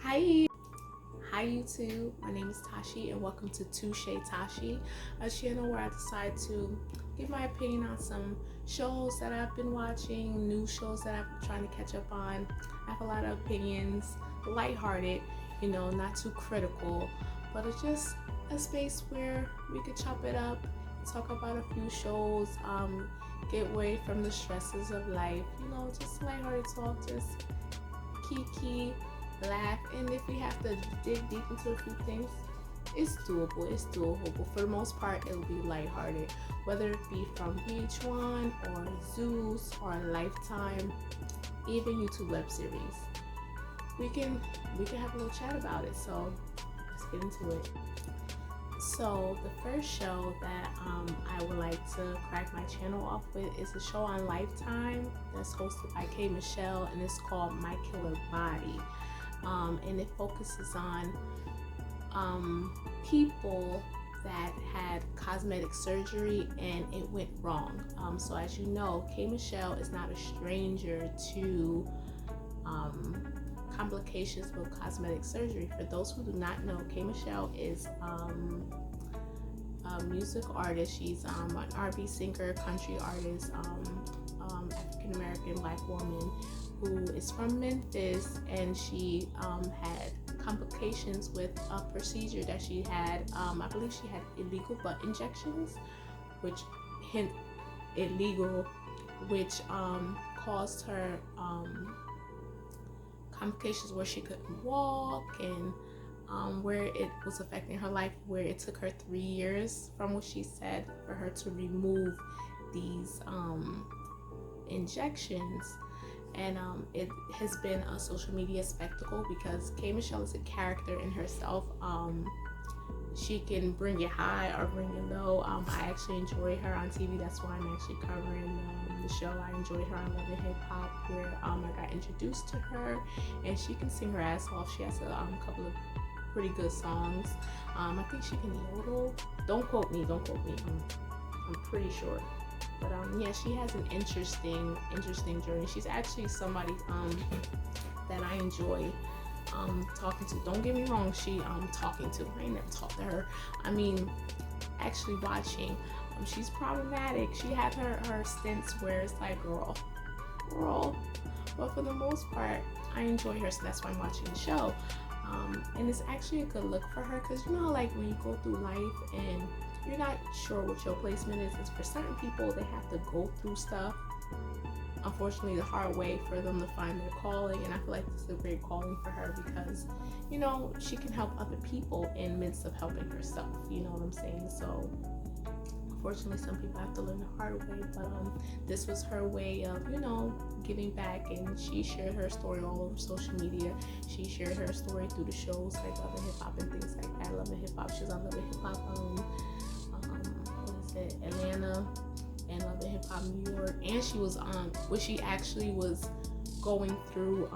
Hi, hi YouTube. My name is Tashi and welcome to ToucheTashe, a channel where I decide to give my opinion on some shows that I've been watching, new shows that I'm trying to catch up on. I have a lot of opinions, lighthearted, not too critical, but it's just a space where we could chop it up, talk about a few shows, get away from the stresses of life, just lighthearted talk, just kiki, laugh, and if we have to dig deep into a few things, it's doable, but for the most part it'll be lighthearted, whether it be from VH1 or Zeus or Lifetime, even YouTube web series. We can have a little chat about it, so let's get into it. So the first show that I would like to crack my channel off with is a show on Lifetime that's hosted by Michelle, and it's called My Killer Body. And it focuses on people that had cosmetic surgery and it went wrong. So as you know, Michelle is not a stranger to complications with cosmetic surgery. For those who do not know, Michelle is a music artist. She's an R&B singer, country artist, African American Black woman who is from Memphis, and she had complications with a procedure that she had. I believe she had illegal butt injections, which caused her complications where she couldn't walk, and where it was affecting her life, where it took her 3 years, from what she said, for her to remove these injections. And it has been a social media spectacle because Michelle is a character in herself. She can bring you high or bring you low. I actually enjoy her on TV. That's why I'm actually covering the show. I enjoy her on Love and Hip Hop, where I got introduced to her, and she can sing her ass off. She has a couple of pretty good songs. I think she can yodel. Don't quote me. I'm pretty sure. But yeah, she has an interesting journey. She's actually somebody that I enjoy talking to. Don't get me wrong, talking to. I ain't never talked to her. I mean, actually watching. She's problematic. She had her stints where it's like, girl. But for the most part, I enjoy her, so that's why I'm watching the show. And it's actually a good look for her, because like when you go through life and you're not sure what your placement is, and for certain people, they have to go through stuff, unfortunately, the hard way for them to find their calling. And I feel like this is a great calling for her because, she can help other people in midst of helping herself. You know what I'm saying? So, unfortunately, some people have to learn the hard way, but this was her way of, giving back, and she shared her story all over social media. She shared her story through the shows like Love and Hip Hop and things like that. Love and Hip Hop, she was on Love and Hip Hop, Atlanta, and Love and Hip Hop New York, and she was where she actually was going through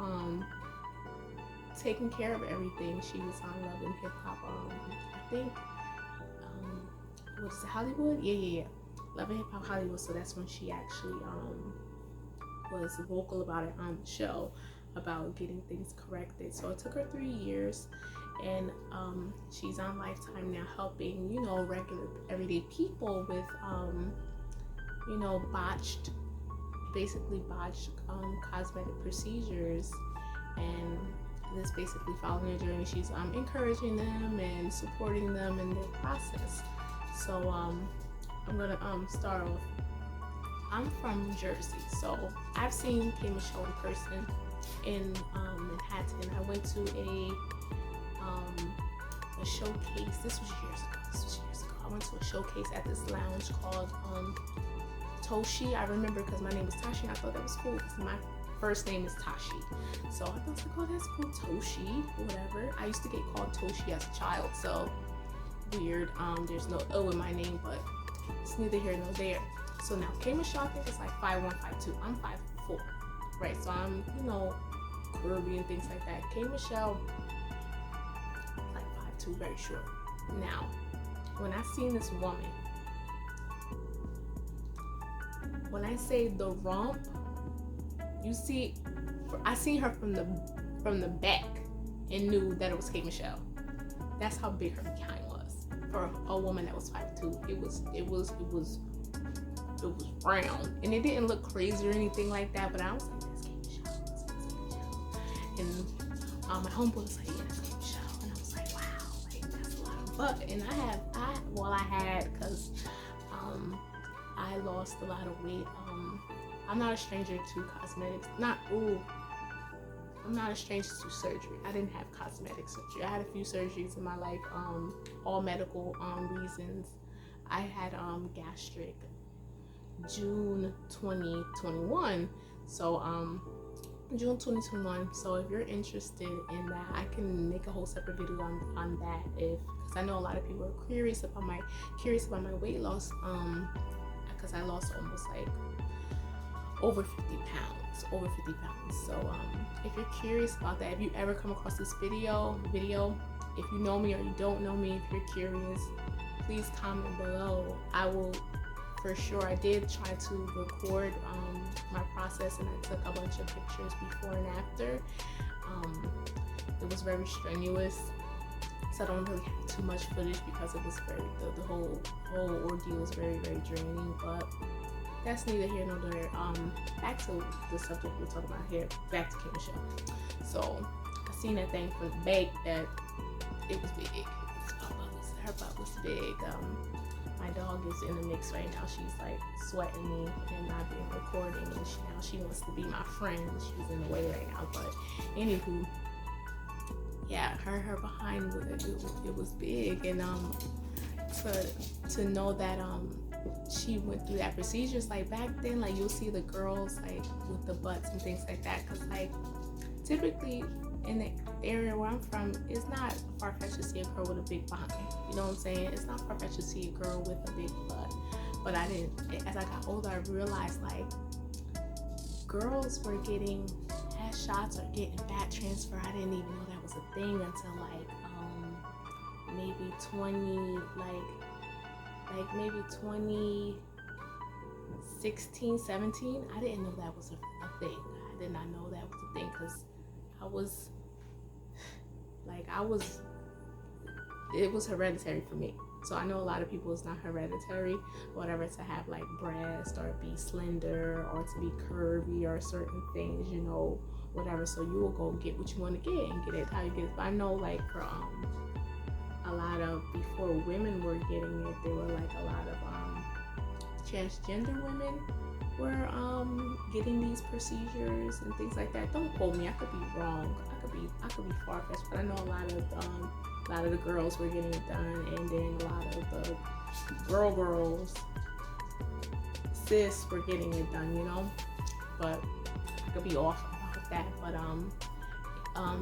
taking care of everything. She was on Love and Hip Hop, I think what is it, Hollywood? Yeah. Love and Hip Hop Hollywood. So that's when she actually was vocal about it on the show, about getting things corrected. So it took her 3 years, and she's on Lifetime now, helping regular everyday people with botched cosmetic procedures, and this basically following their journey. She's encouraging them and supporting them in their process. So I'm gonna start off. I'm from Jersey, so I've seen Michelle in person in Manhattan. I went to a showcase. This was years ago. I went to a showcase at this lounge called ToucheTashe. I remember because my name was Tashi, and I thought that was cool because my first name is Tashi. So I thought, like, oh, that's cool, Toshi, whatever. I used to get called Toshi as a child, so weird. There's no O in my name, but it's neither here nor there. So now Michelle, I think it's like 5'1", 5'2". I'm 5'4", right? So I'm, curvy and things like that. Michelle, like 5'2", very short. Now, when I seen this woman, when I say the rump, you see, I seen her from the back. and knew that it was K Michelle. That's how big her behind was for a woman that was 5'2". It was round, and it didn't look crazy or anything like that. But I was like, that's K Michelle. That's K Michelle. And my homeboy was like, yeah, that's K Michelle. And I was like, wow, like that's a lot of butt. And I had because I lost a lot of weight. I'm not a stranger to cosmetics. I'm not a stranger to surgery. I didn't have cosmetic surgery. I had a few surgeries in my life, all medical reasons. I had gastric June 2021. So June 2021. So if you're interested in that, I can make a whole separate video on that, because I know a lot of people are curious about my weight loss, because I lost almost like over 50 pounds. So if you're curious about that, if you ever come across this video, if you know me or you don't know me, if you're curious, please comment below. I will, for sure. I did try to record my process, and I took a bunch of pictures before and after. It was very strenuous, so I don't really have too much footage because it was the whole ordeal was very, very draining. But that's neither here nor there. Back to the subject we're talking about here. Back to K Michelle. So I seen that thing from the back that it was big. Her butt was big. My dog is in the mix right now. She's like sweating me and not being recording, and now she wants to be my friend. She's in the way right now. But anywho, yeah, her behind it was big, and to know that she went through that procedures, like back then, like you'll see the girls like with the butts and things like that, because like typically in the area where I'm from, it's not far-fetched to see a girl with a big behind. You know what I'm saying? It's not far-fetched to see a girl with a big butt. But as I got older, I realized like girls were getting ass shots or getting fat transfer. I didn't even know that was a thing until like maybe 2016, 17. I didn't know that was a thing. I did not know that was a thing, because it was hereditary for me. So I know a lot of people it's not hereditary, whatever, to have like breast or be slender or to be curvy or certain things, you know, whatever. So you will go get what you want to get and get it how you get it. But I know like for a lot of, before women were getting it, there were like a lot of transgender women were getting these procedures and things like that. Don't quote me, I could be wrong. I could be far-fetched, but I know a lot of the girls were getting it done, and then a lot of the girls, cis, were getting it done, you know. But I could be off about that. But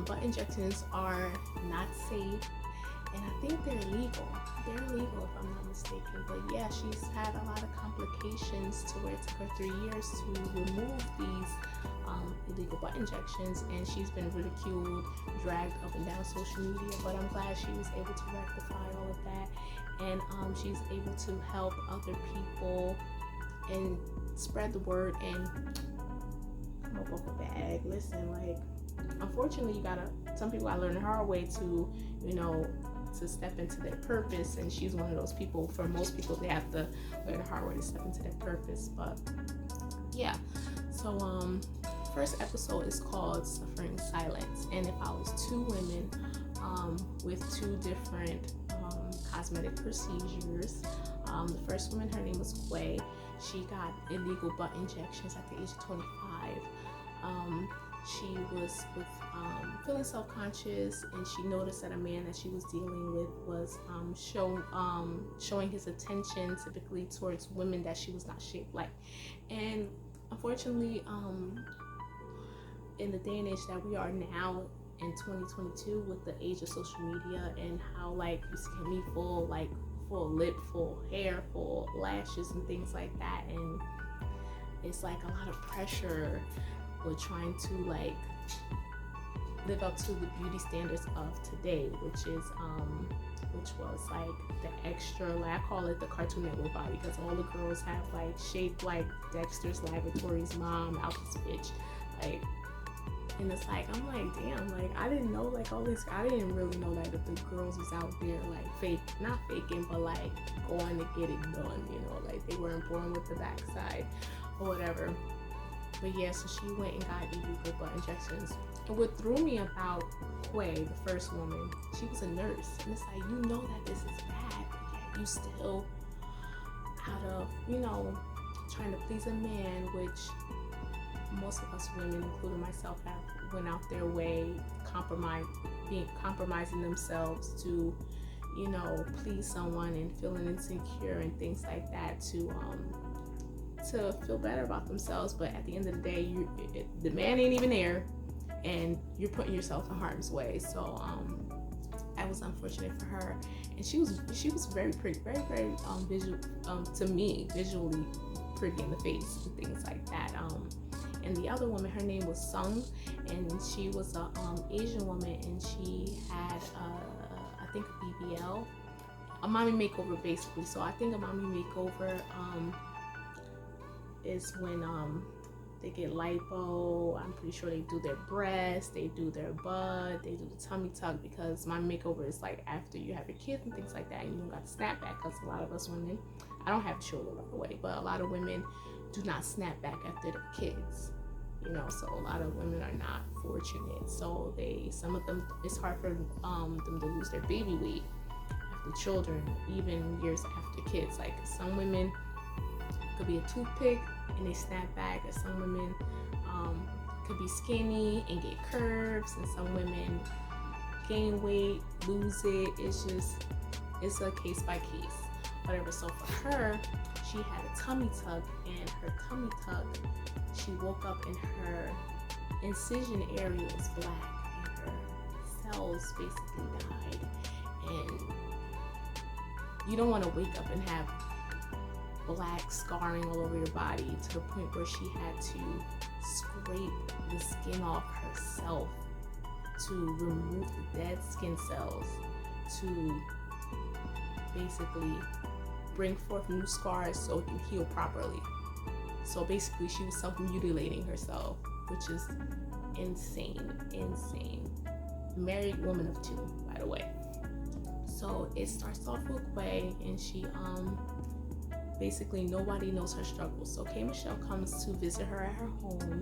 butt injections are not safe, and I think they're illegal. They're illegal if I'm not mistaken. But yeah, she's had a lot of complications to where it took her 3 years to remove these illegal butt injections, and she's been ridiculed, dragged up and down social media. But I'm glad she was able to rectify all of that, and she's able to help other people and spread the word and come up with a bag. Listen, like, unfortunately, some people gotta learn the hard way to, you know, to step into their purpose, and she's one of those people. For most people, they have to learn the hard way to step into their purpose. But yeah, so first episode is called Suffering Silence, and it follows two women with two different cosmetic procedures. The first woman, her name was Quay. She got illegal butt injections at the age of 25. She was feeling self-conscious, and she noticed that a man that she was dealing with was showing his attention typically towards women that she was not shaped like. And unfortunately, in the day and age that we are now in 2022, with the age of social media and how like you see me full lip, full hair, full lashes and things like that, and it's like a lot of pressure with trying to like live up to the beauty standards of today, which was like the extra, like I call it the Cartoon Network body, because all the girls have like shaped like Dexter's Laboratory's mom out this bitch. Like And it's like, I'm like, damn, like I didn't know like all this. I didn't really know that if the girls was out there like not faking, but like going to get it done, you know, like they weren't born with the backside or whatever. But yeah, so she went and got illegal butt injections. And what threw me about HIIII, the first woman, she was a nurse. And it's like, you know that this is bad, but yet you still out of, you know, trying to please a man, which most of us women, including myself, have went out their way, compromising themselves to, you know, please someone and feeling insecure and things like that to feel better about themselves. But at the end of the day, the man ain't even there, and you're putting yourself in harm's way. So that was unfortunate for her, and she was very pretty, very visual to me, visually pretty in the face and things like that. And the other woman, her name was Sung, and she was a Asian woman, and she had I think a BBL, a mommy makeover basically. So I think a mommy makeover is when they get lipo. I'm pretty sure they do their breasts, they do their butt, they do the tummy tuck, because my makeover is like after you have your kids and things like that, and you don't got to snap back, because a lot of us women, I don't have children by the way, but a lot of women do not snap back after their kids, you know, so a lot of women are not fortunate. So some of them, it's hard for them to lose their baby weight after children, even years after kids. Like some women could be a toothpick and they snap back, and some women could be skinny and get curves, and some women gain weight, lose it. It's a case by case, whatever. So for her, she had a tummy tuck, and her tummy tuck, she woke up and her incision area was black, and her cells basically died. And you don't want to wake up and have black scarring all over your body to the point where she had to scrape the skin off herself to remove the dead skin cells to basically bring forth new scars so it can heal properly. So basically she was self-mutilating herself, which is insane. Married woman of 2, by the way. So it starts off with HIII, and she basically nobody knows her struggles. So K. Michelle comes to visit her at her home,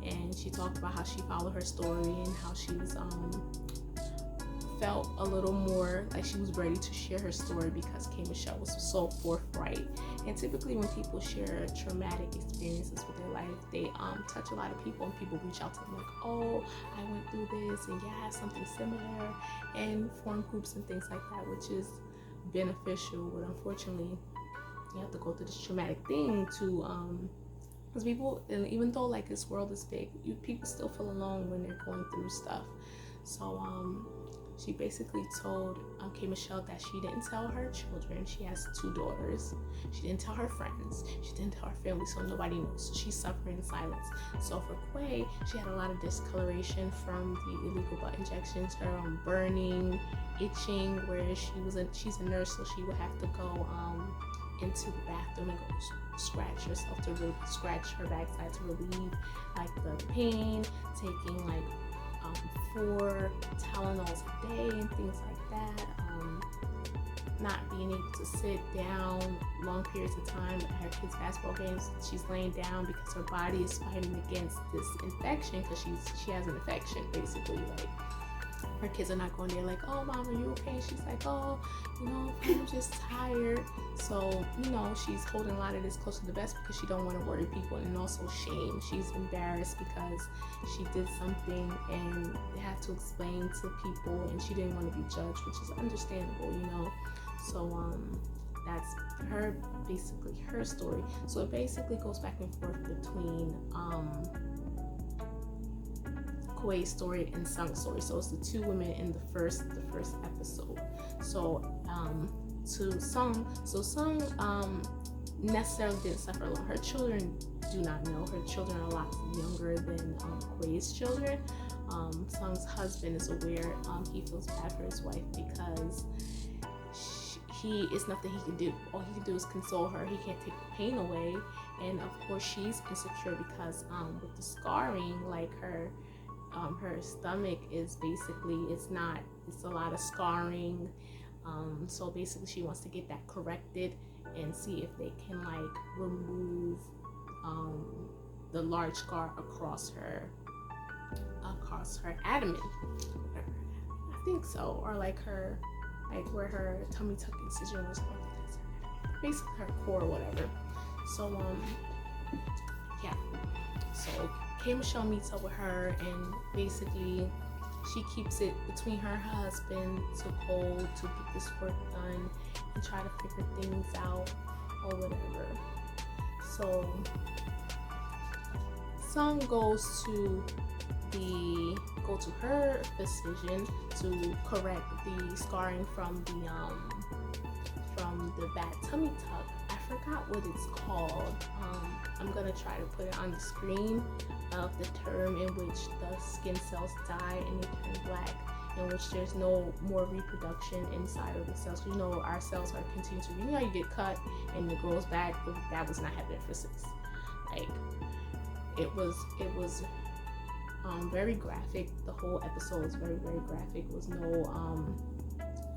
and she talked about how she followed her story and how she was felt a little more like she was ready to share her story because K. Michelle was so forthright. And typically when people share traumatic experiences with their life, they touch a lot of people, and people reach out to them like, oh, I went through this, and yeah, I have something similar, and form groups and things like that, which is beneficial. But unfortunately, you have to go through this traumatic thing to because people, and even though like this world is big, people still feel alone when they're going through stuff. So she basically told K. Michelle that she didn't tell her children. She has 2 daughters. She didn't tell her friends. She didn't tell her family, so nobody knows. So she's suffering in silence. So for HIII, she had a lot of discoloration from the illegal butt injections, her burning, itching, where she's a nurse, so she would have to go into the bathroom and go scratch herself to scratch her backside to relieve like the pain, taking like 4 Tylenols a day and things like that, not being able to sit down long periods of time at her kids' basketball games. She's laying down because her body is fighting against this infection, because she has an infection basically. Like her kids are not going there like, oh mom, are you okay? She's like, oh, you know, I'm just tired. So, you know, she's holding a lot of this close to the vest because she don't want to worry people. And also shame. She's embarrassed because she did something and they had to explain to people, and she didn't want to be judged, which is understandable, you know. So that's basically her story. So it basically goes back and forth between HIII's story and Sung's story. So it's the 2 women in the first episode. So to Sung, necessarily didn't suffer alone. Her children do not know. Her children are a lot younger than HIII's children. Sung's husband is aware. He feels bad for his wife because it's nothing he can do. All he can do is console her. He can't take the pain away. And of course she's insecure because with the scarring, like her her stomach is basically, it's a lot of scarring. So basically she wants to get that corrected and see if they can like remove the large scar across her abdomen. I think so, or like where her tummy tuck incision was, basically her core or whatever. So yeah, so K Michelle meets up with her, and basically she keeps it between her and her husband to Cole to get this work done and try to figure things out or whatever. So Sung goes to her physician to correct the scarring from the bad tummy tuck. I forgot what it's called. I'm gonna try to put it on the screen of the term in which the skin cells die and they turn black, in which there's no more reproduction inside of the cells. You know, our cells are continuing to, you know, you get cut and it grows back, but that was not happening for cis. Like, it was very graphic. The whole episode was very, very graphic. It was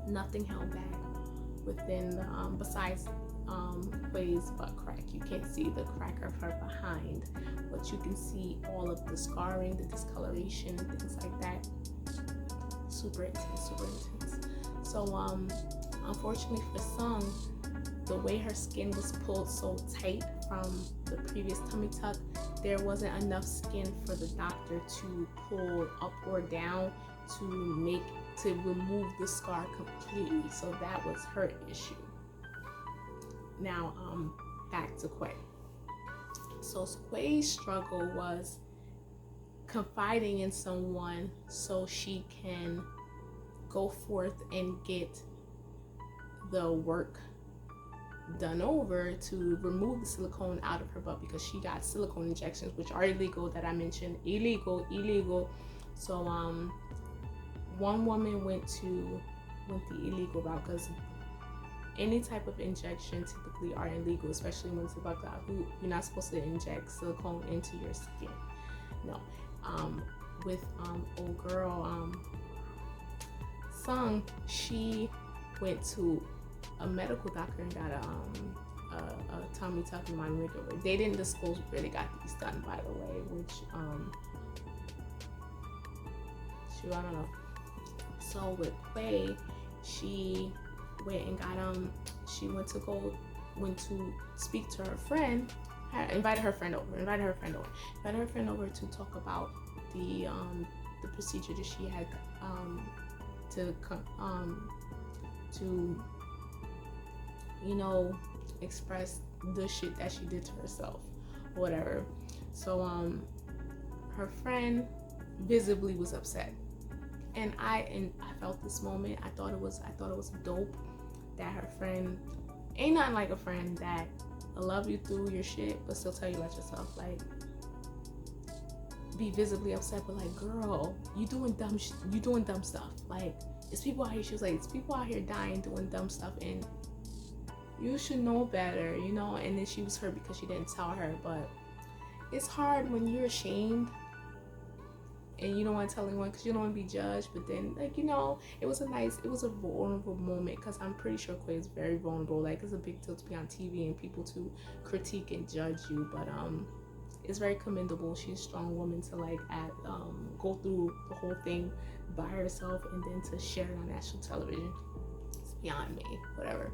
nothing held back within the besides Quay's butt crack. You can't see the crack of her behind, but you can see all of the scarring, the discoloration, and things like that. Super intense. So unfortunately for Sung, the way her skin was pulled so tight from the previous tummy tuck, there wasn't enough skin for the doctor to pull up or down to remove the scar completely. So that was her issue. Now back to Quay. So Quay's struggle was confiding in someone so she can go forth and get the work done over to remove the silicone out of her butt, because she got silicone injections, which are illegal, that I mentioned. Illegal. So one woman went the illegal route, because any type of injection typically are illegal, especially when it's about you're not supposed to inject silicone into your skin. No. With old girl Sung, she went to a medical doctor and got a tummy tuck and mind makeover. They didn't disclose where they got these done, by the way, which I don't know. So with Quay, she went and got she went to speak to her friend. Invited her friend over to talk about the procedure that she had to you know, express the shit that she did to herself, whatever. So her friend visibly was upset, and I felt this moment. I thought it was dope that her friend ain't nothing like a friend that will love you through your shit but still tell you about yourself. Like, be visibly upset, but like, girl, you doing dumb stuff. Like, it's people out here. She was like, it's people out here dying doing dumb stuff, and you should know better, you know. And then she was hurt because she didn't tell her. But it's hard when you're ashamed and you don't want to tell anyone because you don't want to be judged. But then, like, you know, it was a vulnerable moment, because I'm pretty sure Quay is very vulnerable. Like, it's a big deal to be on TV and people to critique and judge you. But it's very commendable. She's a strong woman to like go through the whole thing by herself and then to share it on national television. It's beyond me, whatever.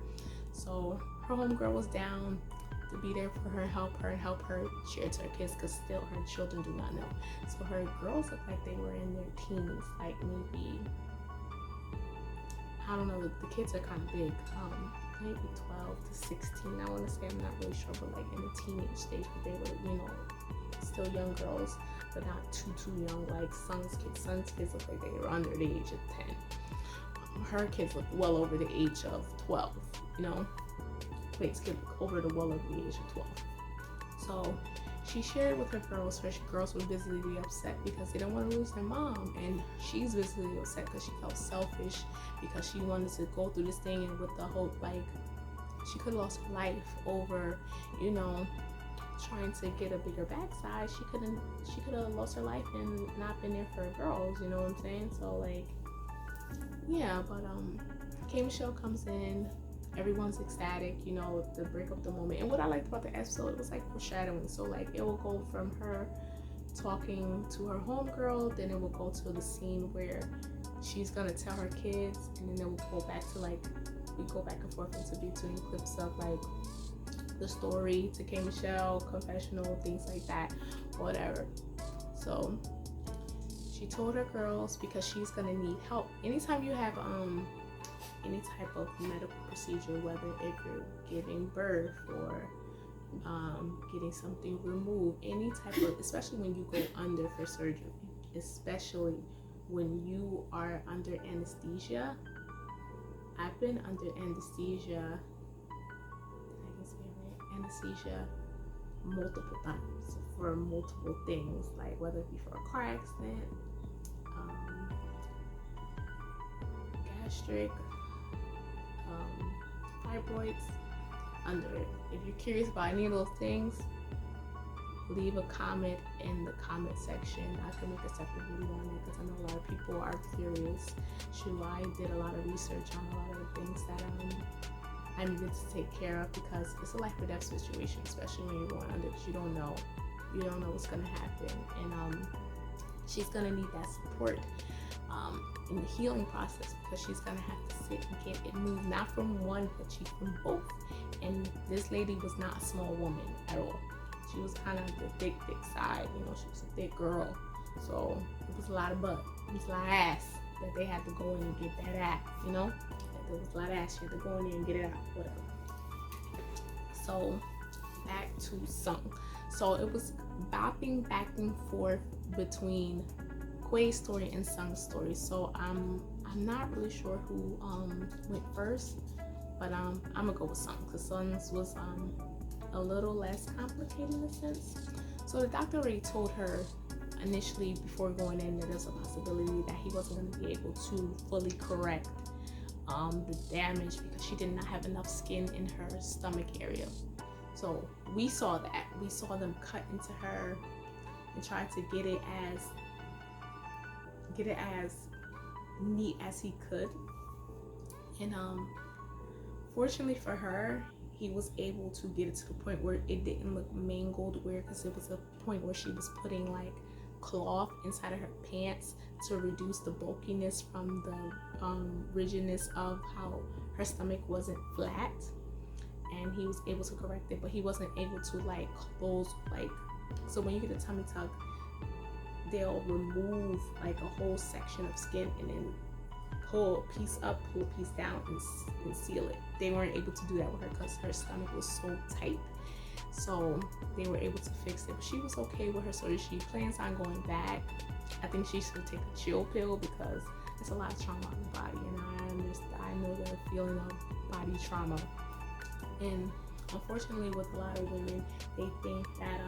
So her homegirl was down to be there for her and help her share it to her kids, because still her children do not know. So her girls look like they were in their teens, like maybe, I don't know, the kids are kind of big, maybe 12 to 16, I want to say. I'm not really sure, but like in the teenage stage, but they were, you know, still young girls, but not too young. Like Sung's kids look like they were under the age of 10. Her kids look well over the age of 12, you know. Quay's kids look well over the age of 12. So she shared with her girls. Her girls were visibly upset because they don't want to lose their mom, and she's visibly upset because she felt selfish because she wanted to go through this thing, and with the hope, like, she could have lost her life over, you know, trying to get a bigger backside, she could have lost her life and not been there for her girls, you know what I'm saying? So like, yeah, but K Michelle comes in, everyone's ecstatic, you know, to break up the moment. And what I liked about the episode, it was like foreshadowing. So like it will go from her talking to her homegirl, then it will go to the scene where she's gonna tell her kids, and then it will go back to like, we go back and forth into between clips of like the story to K Michelle, confessional, things like that, whatever. So she told her girls, because she's gonna need help. Anytime you have any type of medical procedure, whether if you're giving birth or getting something removed, any type of, especially when you go under for surgery, especially when you are under anesthesia. I've been under anesthesia, I can say it right, anesthesia multiple times for multiple things, like whether it be for a car accident, gastric, fibroids, under it. If you're curious about any of those things, leave a comment in the comment section. I can make a separate video on it because I know a lot of people are curious. I did a lot of research on a lot of the things that I needed to take care of, because it's a life or death situation, especially when you're going under, because you don't know what's gonna happen. And she's gonna need that support in the healing process, because she's gonna have to sit and get it moved, not from one, but she's from both. And this lady was not a small woman at all. She was kind of the thick side, you know, she was a thick girl. So it was a lot of butt, it was a lot of ass that they had to go in and get that ass, you know? There was a lot of ass, she had to go in there and get it out, whatever. So back to Sung. So it was bopping back and forth between Quay's story and Sung's story. So I'm not really sure who went first, but I'm gonna go with Sung, because Sung's was a little less complicated in a sense. So the doctor already told her initially before going in that there's a possibility that he wasn't going to be able to fully correct the damage, because she did not have enough skin in her stomach area. So we saw that. We saw them cut into her and try to get it as neat as he could. And fortunately for her, he was able to get it to the point where it didn't look mangled, because it was a point where she was putting like cloth inside of her pants to reduce the bulkiness from the rigidness of how her stomach wasn't flat, and he was able to correct it, but he wasn't able to like close, like, so when you get a tummy tuck, they'll remove like a whole section of skin and then pull a piece up, pull a piece down, and seal it. They weren't able to do that with her because her stomach was so tight. So they were able to fix it, but she was okay with her surgery. She plans on going back. I think she should take a chill pill, because it's a lot of trauma in the body, and I know the feeling of body trauma. And unfortunately, with a lot of women, they think that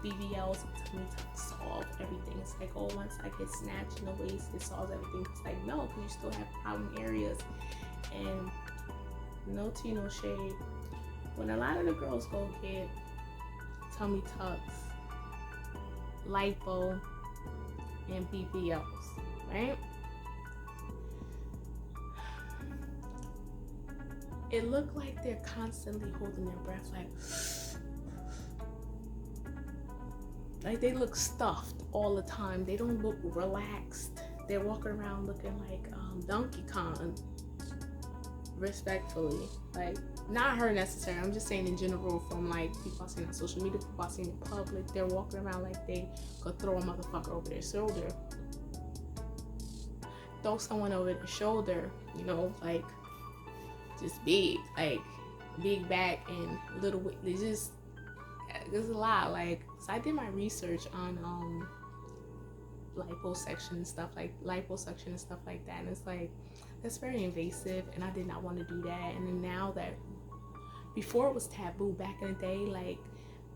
BBLs and tummy tucks solve everything. It's like, oh, once I get snatched in the waist, it solves everything. It's like, no, because you still have problem areas. And no tea, no shade. When a lot of the girls go get tummy tucks, lipo, and BBLs, right? It looked like they're constantly holding their breath, like they look stuffed all the time. They don't look relaxed. They're walking around looking like Donkey Kong, respectfully. Like, not her necessarily, I'm just saying in general, from like people I've seen on social media, people I've seen in public, they're walking around like they could throw a motherfucker over their shoulder. Throw someone over their shoulder, you know, like just big, like big back and little, there's a lot. Like, so I did my research on liposuction and stuff like that, and it's like, that's very invasive, and I did not want to do that. And then now that, before it was taboo, back in the day, like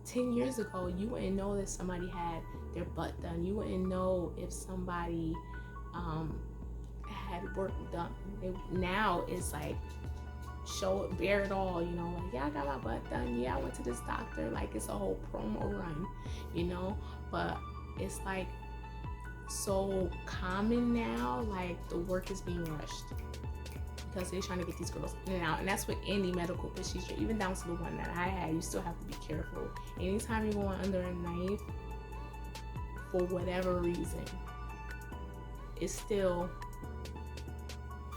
10 years ago, you wouldn't know that somebody had their butt done. You wouldn't know if somebody had work done. Now it's like show it, bear it all, you know, like, yeah, I got my butt done, yeah, I went to this doctor, like it's a whole promo run, you know. But it's like so common now, like the work is being rushed because they're trying to get these girls in and out. And that's with any medical procedure, even down to the one that I had. You still have to be careful. Anytime you're going under a knife, for whatever reason, it's still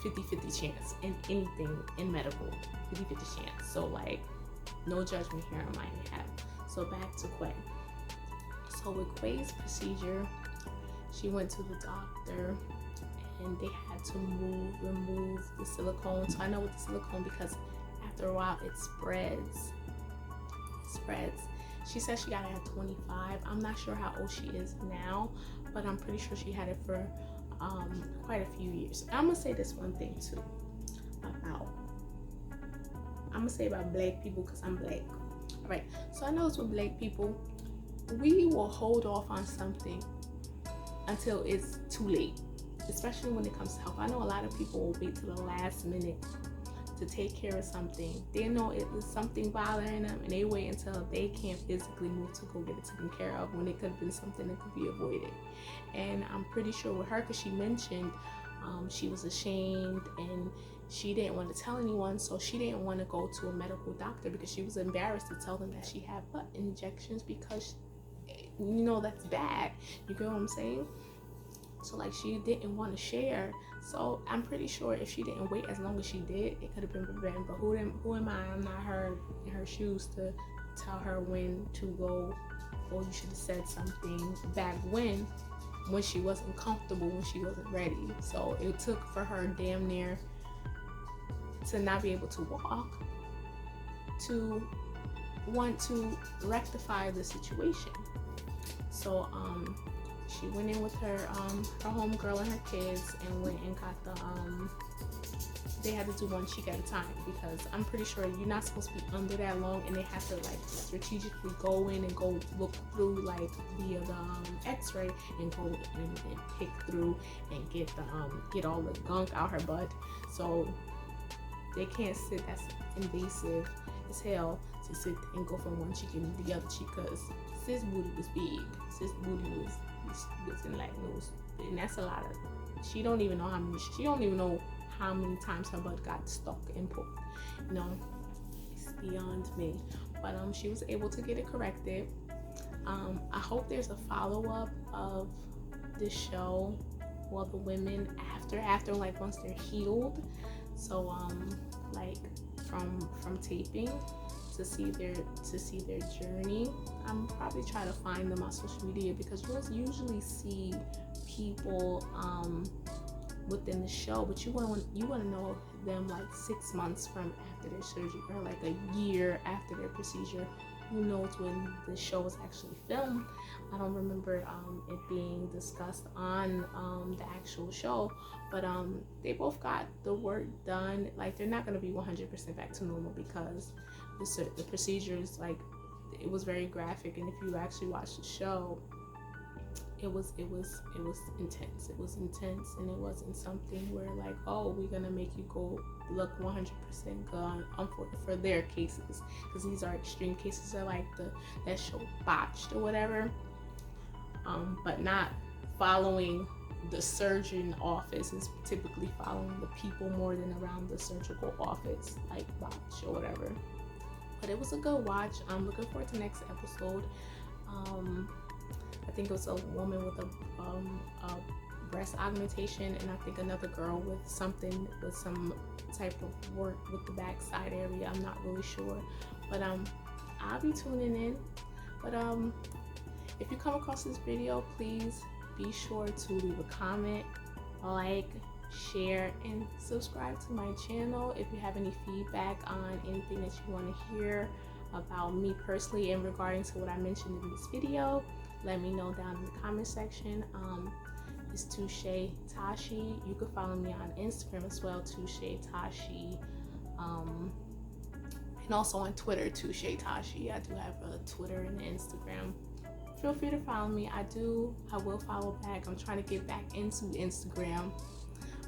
50-50 chance in anything in medical. 50-50 chance. So like, no judgment here on my behalf. So back to Quay. So with Quay's procedure, she went to the doctor and they had to remove the silicone. So I know with the silicone, because after a while it spreads. She said she got it at 25. I'm not sure how old she is now, but I'm pretty sure she had it for quite a few years. I'm gonna say this one thing too about black people, because I'm black. All right, so I know it's with black people, we will hold off on something until it's too late, especially when it comes to health. I know a lot of people will wait till the last minute to take care of something. They know it is something bothering them and they wait until they can't physically move to go get it taken care of, when it could have been something that could be avoided. And I'm pretty sure with her, because she mentioned she was ashamed and she didn't want to tell anyone, so she didn't want to go to a medical doctor because she was embarrassed to tell them that she had butt injections, because you know that's bad. You get what I'm saying? So like, she didn't want to share. So I'm pretty sure if she didn't wait as long as she did, it could have been prevented. But who am I? I'm not her in her shoes to tell her when to go, or you should have said something back when she wasn't comfortable, when she wasn't ready. So it took for her damn near to not be able to walk to want to rectify the situation. So she went in with her homegirl and her kids and went and got the they had to do one cheek at a time, because I'm pretty sure you're not supposed to be under that long, and they have to like strategically go in and go look through like via the x-ray and go in and pick through and get all the gunk out her butt. So they can't sit, that's invasive as hell to sit and go from one cheek into the other cheek, because sis booty was big. Sis booty was in like nose, and that's a lot of, she don't even know how many times her butt got stuck and poked. You know, it's beyond me. But she was able to get it corrected. I hope there's a follow-up of this show, well, the women after like once they're healed. So like from taping to see their journey. I'm probably trying to find them on social media, because you'll usually see people within the show, but you want to know them like 6 months from after their surgery, or like a year after their procedure. Who knows when the show was actually filmed? I don't remember it being discussed on the actual show, but they both got the work done. Like, they're not going to be 100% back to normal, because the procedures, like, it was very graphic, and if you actually watch the show, it was intense. It was intense, and it wasn't something where like, oh, we're gonna make you go look 100% good for their cases, because these are extreme cases. They're like that show Botched or whatever, but not following the surgeon office. Is typically following the people more than around the surgical office, like Botched or whatever. But it was a good watch. I'm looking forward to the next episode. I think it was a woman with a breast augmentation, and I think another girl with some type of work with the backside area. I'm not really sure, but I'll be tuning in. But if you come across this video, please be sure to leave a comment, like, share, and subscribe to my channel. If you have any feedback on anything that you want to hear about me personally in regarding to what I mentioned in this video, let me know down in the comment section. It's ToucheTashe. You can follow me on Instagram as well, ToucheTashe, and also on Twitter, ToucheTashe. I do have a Twitter and Instagram. Feel free to follow me. I will follow back. I'm trying to get back into Instagram,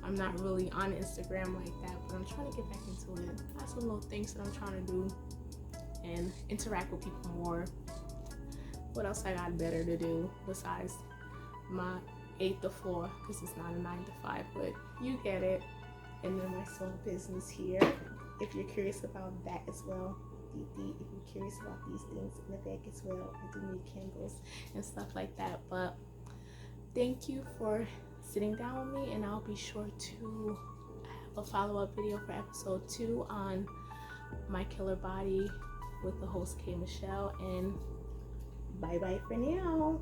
I'm not really on Instagram like that, but I'm trying to get back into it. I have some little things that I'm trying to do and interact with people more. What else I got better to do besides my 8 to 4, because it's not a 9 to 5, but you get it. And then my small business here, if you're curious about that as well. If you're curious about these things in the back as well, I do need candles and stuff like that. But thank you for sitting down with me, and I'll be sure to have a follow-up video for episode 2 on my killer body with the host K Michelle. And bye bye for now.